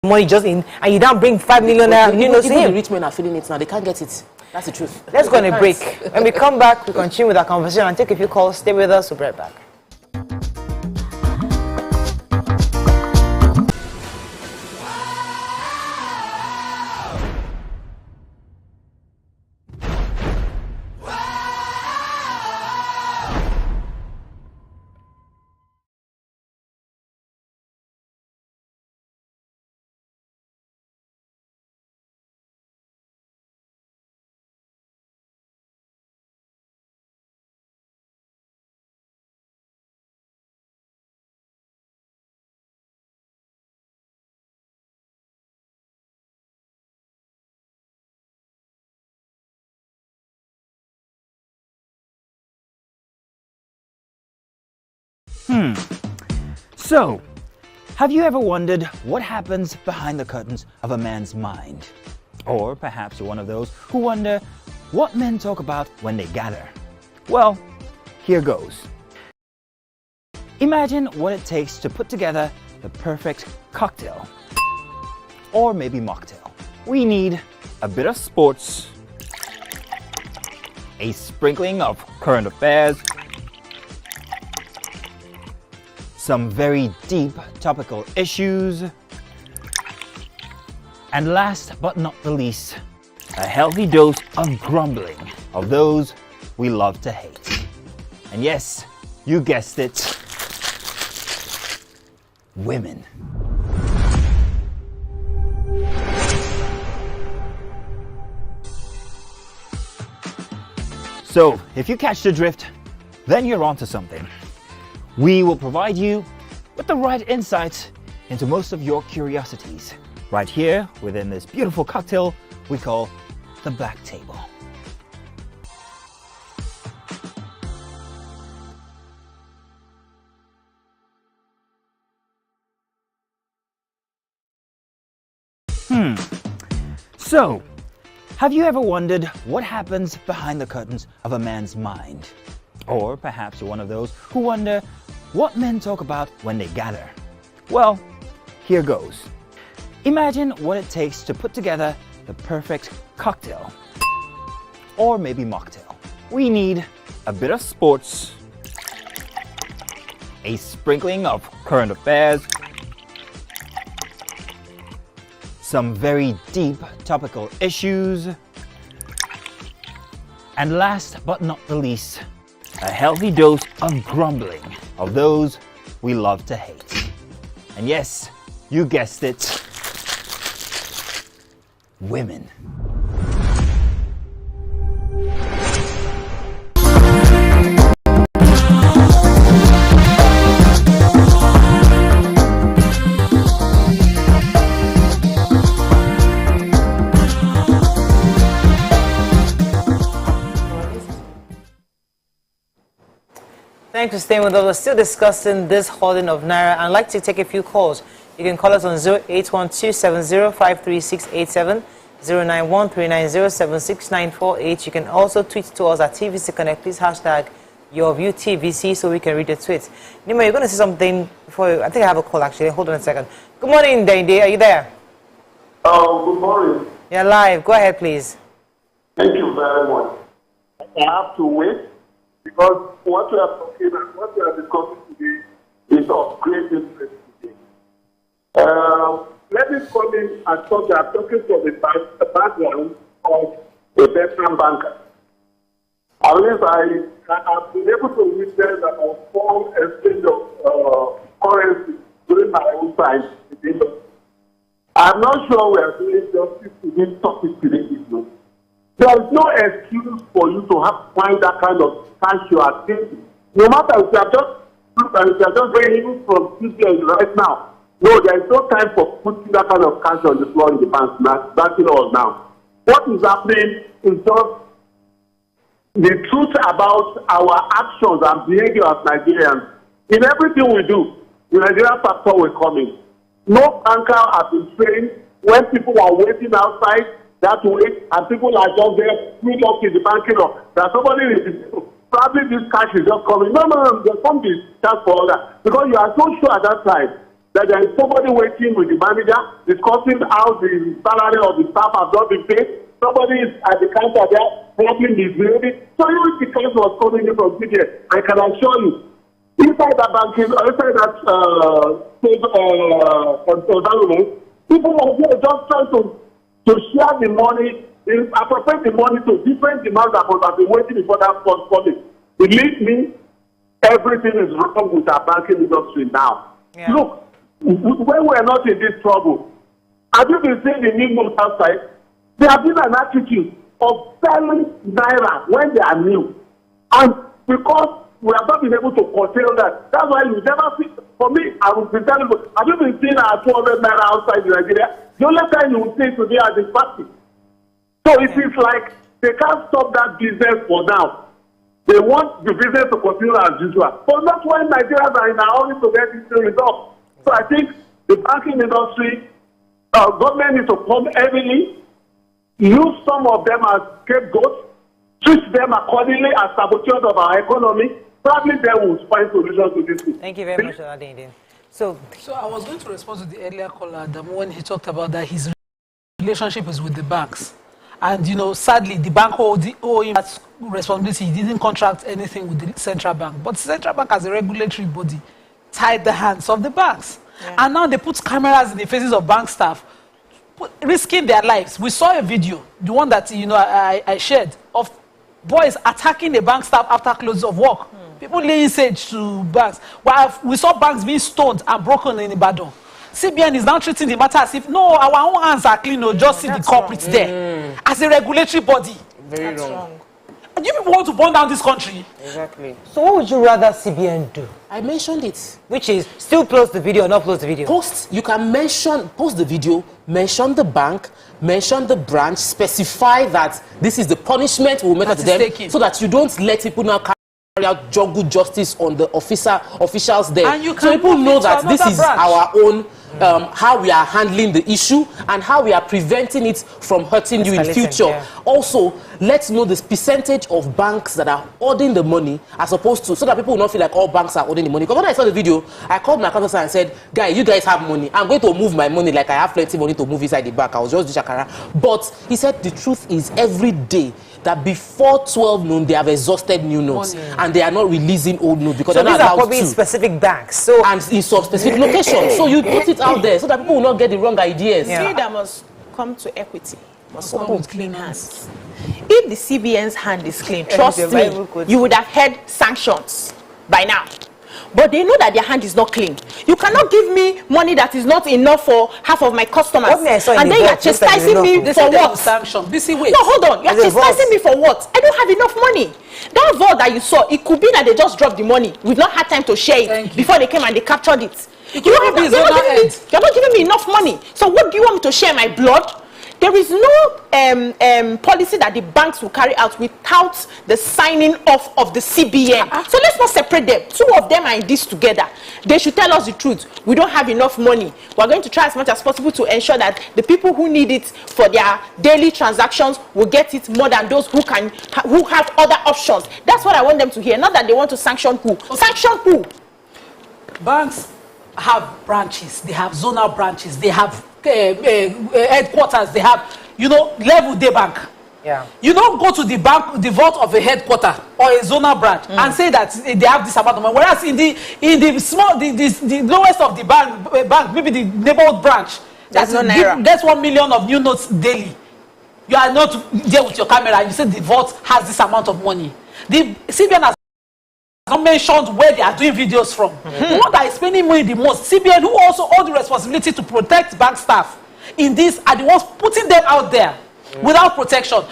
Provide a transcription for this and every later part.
money just in, and you don't bring 5 million naira. You know, even the rich men are feeling it now. They can't get it. That's the truth. Let's go on a break. When we come back, we continue with our conversation and take a few calls. Stay with us. We'll be right back. So, have you ever wondered what happens behind the curtains of a man's mind? Or perhaps you're one of those who wonder what men talk about when they gather. Well, here goes. Imagine what it takes to put together the perfect cocktail. Or maybe mocktail. We need a bit of sports, a sprinkling of current affairs, some very deep topical issues, and last but not the least, a healthy dose of grumbling of those we love to hate. And yes, you guessed it, women. So, if you catch the drift, then you're onto something. We will provide you with the right insights into most of your curiosities right here within this beautiful cocktail we call the Black Table. So, have you ever wondered what happens behind the curtains of a man's mind? Or perhaps you're one of those who wonder what men talk about when they gather. Well, here goes. Imagine what it takes to put together the perfect cocktail. Or maybe mocktail. We need a bit of sports, a sprinkling of current affairs, some very deep topical issues, and last but not the least, a healthy dose of grumbling of those we love to hate. And yes, you guessed it, women. Thanks for staying with us. We're still discussing this hoarding of Naira. I'd like to take a few calls. You can call us on 0812-70-53687, 091-390-76948. You can also tweet to us at TVC Connect. Please hashtag YourViewTVC so we can read the tweets. Nima, you're going to say something before I think I have a call actually. Hold on a second. Good morning, Dende. Are you there? Good morning. You're live. Go ahead, please. Thank you very much. I have to wait because what we are talking about, what we are discussing today is of great interest today. Let me come in and talk. I'm talking from the background of a veteran banker. At least I've been able to witness about 4 exchange of currency during my own time in the industry. I'm not sure we are doing justice to this topic today. There is no excuse for you to have to find that kind of cash you are taking. No matter if you are just bringing from CBN right now. No, there is no time for putting that kind of cash on the floor in the bank. That's it all now. What is happening is just the truth about our actions and behavior as Nigerians. In everything we do, the Nigerian factor will come in. No banker has been trained when people are waiting outside that way, and people are just there, put up in the banking law. That somebody is probably this cash is just coming. No, there can't be chance for all that. Because you are so sure at that time that there is somebody waiting with the manager discussing how the salary of the staff has not been paid. Somebody is at the counter there probably misbehaving. So even if the case was coming in from CBN, I can assure you, inside that banking, inside that people are just trying to share the money, appropriate the money to different demands that have been waiting before that fund coming. Believe me, everything is wrong with our banking industry now. Yeah. Look, when we are not in this trouble, have you been seeing the new moves outside? There have been an attitude of selling Naira when they are new. And because we have not been able to curtail that, that's why you never see, for me, I would be telling you, have you been seeing our 200 Naira outside Nigeria? The only time you will see today at this party. So it is like they can't stop that business for now. They want the business to continue as usual. But not when Nigerians are in a hurry to get this thing resolved. So I think the banking industry, government needs to come heavily, use some of them as scapegoats, treat them accordingly as saboteurs of our economy. Probably they will find solutions to this thing. Thank you very much, Adin. So I was going to respond to the earlier caller, when he talked about that his relationship is with the banks. And, you know, sadly, the bank owe him that responsibility. He didn't contract anything with the central bank. But the central bank, as a regulatory body, tied the hands of the banks. Yeah. And now they put cameras in the faces of bank staff, risking their lives. We saw a video, the one that, you know, I shared, of boys attacking the bank staff after close of work. People laying siege to banks. While we saw banks being stoned and broken in Ibadan. CBN is now treating the matter as if, no, our own hands are clean, or just see the culprits there. As a regulatory body. Very wrong. And you people want to burn down this country? Exactly. So what would you rather CBN do? I mentioned it. Which is still post the video or not post the video? You can post the video, mention the bank, mention the branch, specify that this is the punishment we'll make to them, so that you don't let people now carry out juggle justice on the officials there. And you can so people know that this is branch. Our own, how we are handling the issue and how we are preventing it from hurting you in future. Yeah. Also, let's know the percentage of banks that are holding the money as opposed to, so that people will not feel like all banks are holding the money. Because when I saw the video, I called my accountant and said, guys, you guys have money. I'm going to move my money like I have plenty of money to move inside the bank. I was just shakara. But he said the truth is every day that before 12 noon, they have exhausted new notes. And they are not releasing old notes because they're not allowed to. So these are probably in specific banks. So and in some specific locations. So you put it out there so that people will not get the wrong ideas. See, that must come to equity. Must come with clean hands. If the CBN's hand is clean, trust me, you would have had sanctions by now. But they know that their hand is not clean. You cannot give me money that is not enough for half of my customers. And then you're chastising me for what? No, hold on. You're chastising me for what? I don't have enough money. That vault that you saw, it could be that they just dropped the money. We've not had time to share it before they came and they captured it. You're not giving me enough money. So what do you want me to share? My blood? There is no policy that the banks will carry out without the signing off of the CBN. So let's not separate them. Two of them are in this together. They should tell us the truth. We don't have enough money. We're going to try as much as possible to ensure that the people who need it for their daily transactions will get it more than those who have other options. That's what I want them to hear. Not that they want to sanction who. Okay. Sanction who? Banks have branches. They have zonal branches. They have headquarters. They have, you know, level day bank. Yeah. You don't go to the bank, the vault of a headquarter or a zonal branch and say that they have this amount of money. Whereas in the small, the lowest of the bank, maybe the neighborhood branch, that's no Naira. That's 1 million of new notes daily. You are not there with your camera and you say the vault has this amount of money. The CBN has not mentioned where they are doing videos from. The one that is spending money the most, CBN, who also hold the responsibility to protect bank staff in this, are the ones putting them out there without protection.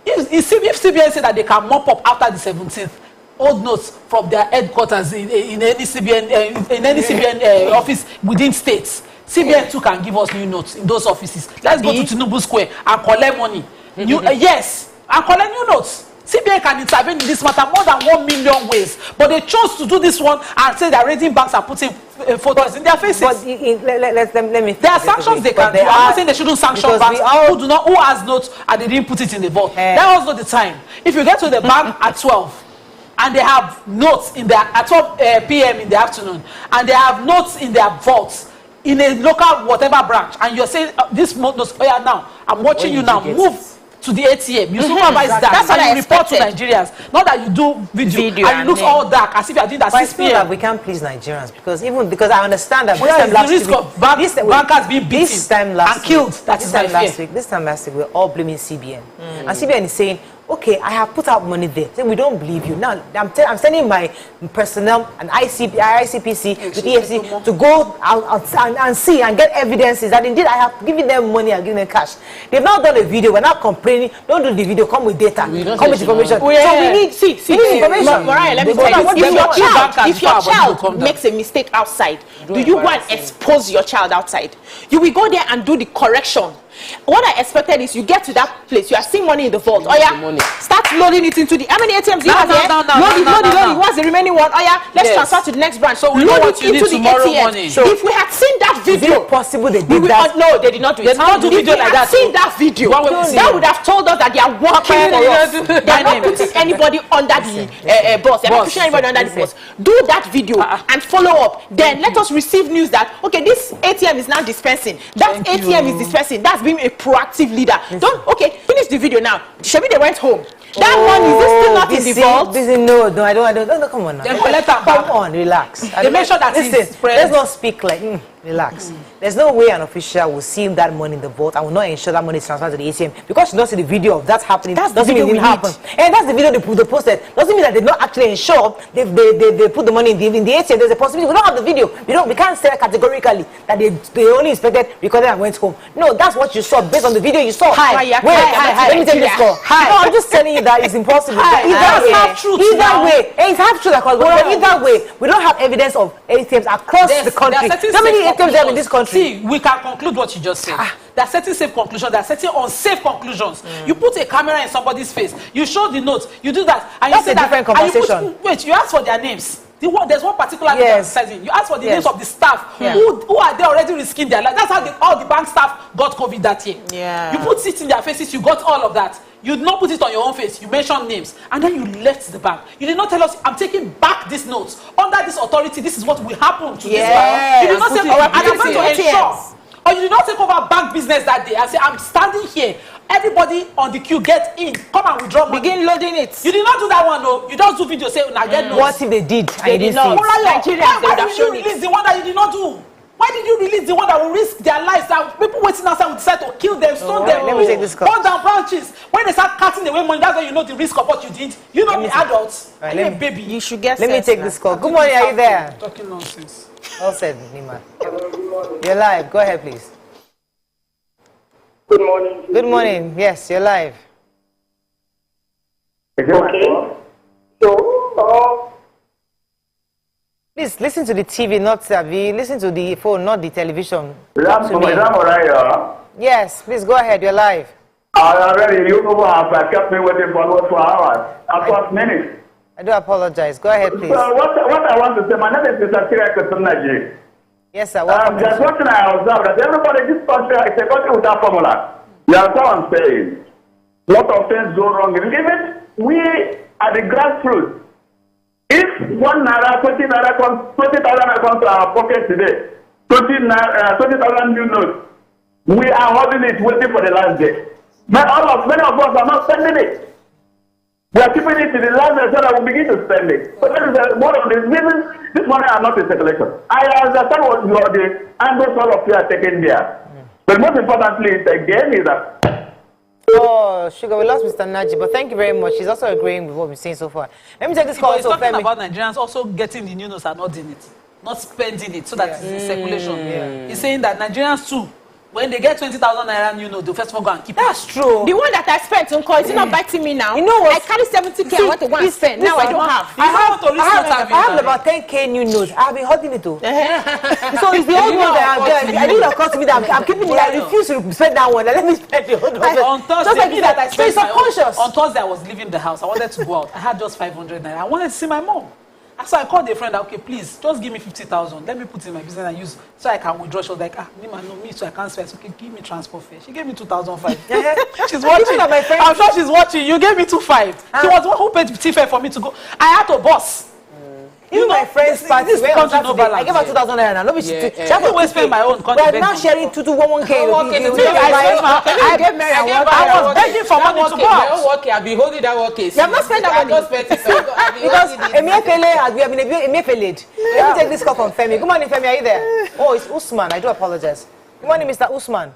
If CBN said that they can mop up after the 17th, old notes from their headquarters in any CBN office within states, CBN too can give us new notes in those offices. Let's go to Tinubu Square and collect money. Yes, and collect new notes. CBN can intervene in this matter more than 1 million ways, but they chose to do this one and say that rating banks are putting photos in their faces. But let me. There are sanctions they can do. I'm not saying they shouldn't sanction banks who has notes and they didn't put it in the vault. That was not the time. If you get to the bank at 12 and they have notes in their at 12 p.m. in the afternoon and they have notes in their vaults, in a local whatever branch, and you're saying this month, oh yeah, now I'm watching you now. Move to the ATM. You supervise that. That's what and I you report to expected. Nigerians. Not that you do video and it looks all dark as if you're doing that. But I feel that we can't please Nigerians because I understand that well, the risk of bankers being beaten and killed. This time last week, we're all blaming CBN. And CBN is saying, okay, I have put out money there. Then we don't believe you. Now, I'm sending my personnel and ICPC to EFC to go out and see and get evidences that indeed I have given them money and given them cash. They've now done a video. We're not complaining. Don't do the video. Come with data. Come with information. So we need information. Mariah, let me tell you, if your child makes a mistake outside, do you go and expose your child outside? You will go there and do the correction. What I expected is you get to that place, you are seeing money in the vault. Oh yeah, start loading it into the. How many ATMs do you have here? Load it. What's the remaining one? Oh yeah, let's transfer to the next branch. So we load it into the ATM. So if we had seen that video, is it possible they did that? No, they did not do it. They did not do video like that. If we had seen that video, that would have told us that they are working for us. They are not putting anybody under the boss. They are not pushing anybody under the boss. Do that video and follow up. Then let us receive news that okay, this ATM is now dispensing. That ATM is dispensing. That's being a proactive leader. Don't finish the video now. Maybe they went home. That money is still not in the vault. No, I don't. Come on now. Come on, relax. They make sure that let's not speak like relax. There's no way an official will see that money in the vault and will not ensure that money is transferred to the ATM because you don't see the video of that happening. That doesn't mean it didn't happen. And that's the video they posted. Doesn't mean that they not actually ensure they put the money in the ATM. There's a possibility. We don't have the video. We can't say categorically that they only inspected because they went home. No, that's what you saw based on the video you saw. Let me take this call. No, I'm just telling you that it's impossible. It's half true. Either way, it's half true. But either way, we don't have evidence of ATMs across the country. How many ATMs there in this country? See, we can conclude what you just said. There are certain safe conclusions, there are certain unsafe conclusions. You put a camera in somebody's face, you show the note, you do that, and that's you say a different conversation. You ask for their names. There's one particular advertising. You ask for the names of the staff who are there already risking their life. That's how all the bank staff got COVID that year. You put it in their faces, you got all of that. You did not put it on your own face. You mentioned names, and then you left the bank. You did not tell us, I'm taking back these notes. Under this authority, this is what will happen to this bank. You did not say, I'm going to ensure. Or you did not take over bank business that day and say, I'm standing here. Everybody on the queue, get in. Come and withdraw money. Begin loading it. You did not do that one, though. You just do video, say, now get notes. What if they did? They did not. Why did you release the one that you did not do? Why did you release the one that will risk their lives? That people waiting outside will decide to kill them, stone them, let me take this call. burn down branches. When they start cutting away money, that's when you know the risk of what you did. You know the adults. Are you a baby? You should get Let me take this call. Good morning, are you there? Talking nonsense. All said, Nima. You're live. Go ahead, please. Good morning. Good morning. Yes, you're live. Okay. So, Please listen to the TV, not TV. Listen to the phone, not the television. Yes, please go ahead. You're live. Already, you know have kept me waiting for almost 4 hours. About minutes. I do apologize. Go ahead, please. So what I want to say, my name is Mr. Sirek. Yes, sir. Welcome. There's one thing I observed that everybody in this country is a country without formula. You are someone saying, what of things go wrong? Even we are the grassroots. If 1 Naira, 20,000 Naira comes to our pocket today, 20,000 new notes, we are holding it, waiting for the last day. Many of us are not spending it. We are keeping it to the last day so that we begin to spend it. So that is one of the reasons this money are not in circulation. I understand what you are doing, and those all of you are taking there. But most importantly, again, is that. Oh, Sugar, we lost Mr. Naji, but thank you very much. He's also agreeing with what we've seen so far. Let me take this call. He's talking about Nigerians also getting the new notes and not doing it, not spending it, so that it's in circulation. He's saying that Nigerians too, when they get 20,000 Naira new note, the first one go and keep it. That's true. The one that I spent on call, is not biting me now. You know what? I carry 70K. I want to go and spend. Now I don't have. I have about 10K new notes. I've been holding it too. So it's the old one that I'm there. I need to come to me that I'm keeping it. I refuse to spend that one. Let me spend the old one. On Thursday, subconscious. On Thursday, I was leaving the house. I wanted to go out. I had just 500 Naira. I wanted to see my mom. So I called a friend, okay, please, just give me 50,000. Let me put in my business and use so I can withdraw. She was like, Nima, no, me, so I can't spend. Okay, give me transport fare. She gave me 2,500. She's watching. I'm sure she's watching. You gave me 2,500. She was the one who paid fare for me to go. I had to bus. Even my friend's party, this where on country no Saturday, I balance. gave her 2,000 naira. No, she I always spend my own country. We're now sharing 2,211K. I gave Mary a word. I was begging for money to go My out. own work, I've been holding that work case. You have not spent that money. I don't spend it. Because Emefiele has been Emefiele. Let me take this call from Femi. Good morning, Femi. Are you there? Oh, it's Usman. I do apologize. Good morning, Mr. Usman.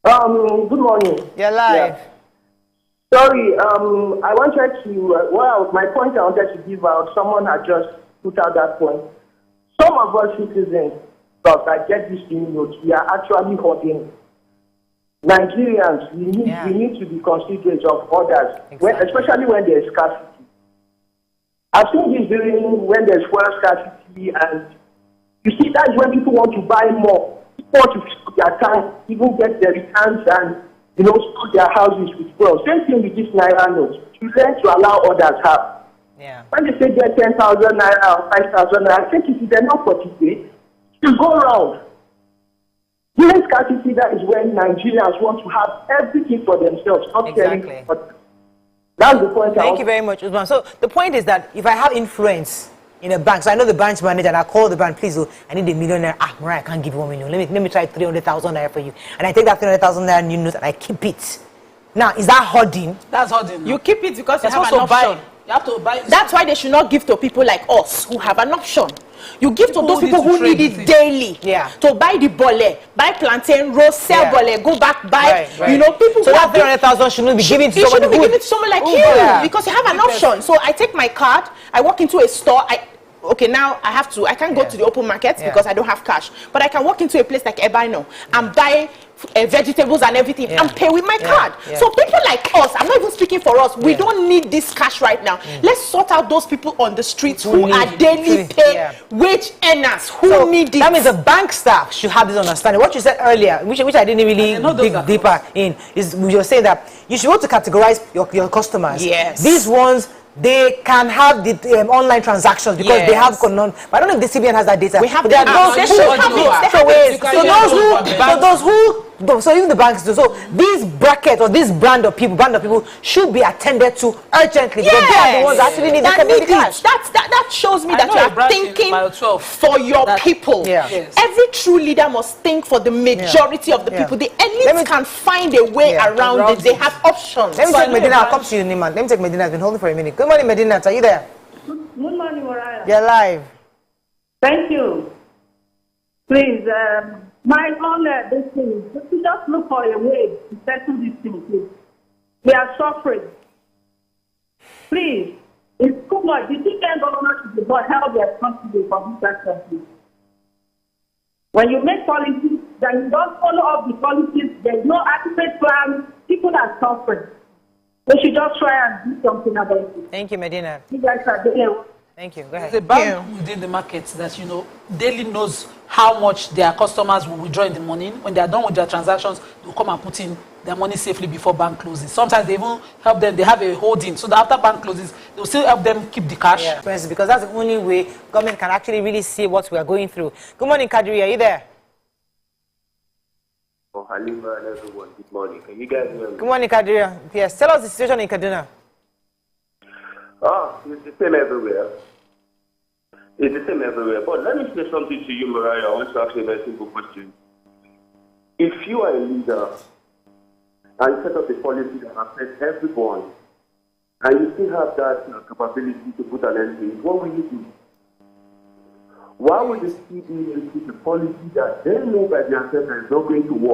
Good morning. You're live. Yeah. Sorry, I wanted to, my point I wanted to give out, someone had just put out that point. Some of us citizens, because I get this new note, we are actually hoarding. Nigerians, we need to be considerate of others, especially when there's scarcity. I've seen this during when there's fuel scarcity, and you see that is when people want to buy more. People want to fill their tank, even get their returns and store their houses with fuel. Same thing with this Naira note. You learn to allow others have. Yeah. When they say get 10,000 Naira or 5,000 Naira, I think it is enough for today. You go around. During scarcity, that is when Nigerians want to have everything for themselves, not caring. That's the point. Thank you very much, Usman. So the point is that if I have influence in a bank, so I know the branch manager, and I call the bank, please, I need $1 million. Mariah, I can't give you 1 million. Let me try 300,000 naira for you. And I take that 300,000 naira new note and I keep it. Now, is that hoarding? That's hoarding. You keep it because you have an also option. You have to buy. That's why they should not give to people like us who have an option. You give to those people who need it daily. Yeah. To buy the bole, buy plantain, roast, sell bole, go back, buy. Right. People. So that 300,000 shouldn't be given to somebody. It shouldn't be given to someone like you because you have an option. So I take my card, I walk into a store, now I can't go to the open market because I don't have cash. But I can walk into a place like Ebino and buy vegetables and everything and pay with my card. So people like us, I'm not even speaking for us, we don't need this cash right now. Let's sort out those people on the streets who are daily pay wage earners who need it. That means the bank staff should have this understanding. What you said earlier, which I didn't really dig deeper in, is you were saying that you should want to categorize your customers. Yes. These ones, they can have the online transactions because they have but I don't know if the CBN has that data. We have but there are those who so even the banks do. So these bracket or this brand of people should be attended to urgently because they are the ones that actually need the cash. That shows me that you are thinking for your people. Every true leader must think for the majority of the people. The elites can find a way around it. They have options. Let me take Medina. I'll come to you, Niman. Let me take Medina. I've been holding for a minute. Good morning, Medina. Are you there? Good morning, Mariah. You're live. Thank you. Please, my honor, this thing, just look for a way to settle this thing, please. We are suffering. Please, it's too much. The CBN government should be held responsible for this action, please. When you make policies, then you don't follow up the policies, there's no adequate plan, people are suffering. We should just try and do something about it. Thank you, Medina. You guys are doing. Thank you. Go ahead. There's a bank within the market that daily knows how much their customers will withdraw in the morning. When they are done with their transactions, they'll come and put in their money safely before bank closes. Sometimes they even help them. They have a holding, so that after bank closes, they'll still help them keep the cash. Yeah. Because that's the only way government can actually really see what we are going through. Good morning, Kadri. Are you there? Oh, Halima and everyone, good morning. Can you guys hear me? Good morning, Kadri. Yes, tell us the situation in Kaduna. It's the same everywhere. It's the same everywhere. But let me say something to you, Mariah. I want to ask you a very simple question. If you are a leader and set up a policy that affects everyone, and you still have that capability to put an end to it, what will you do? Why would the CBN put a policy that they know by themselves that is not going to work?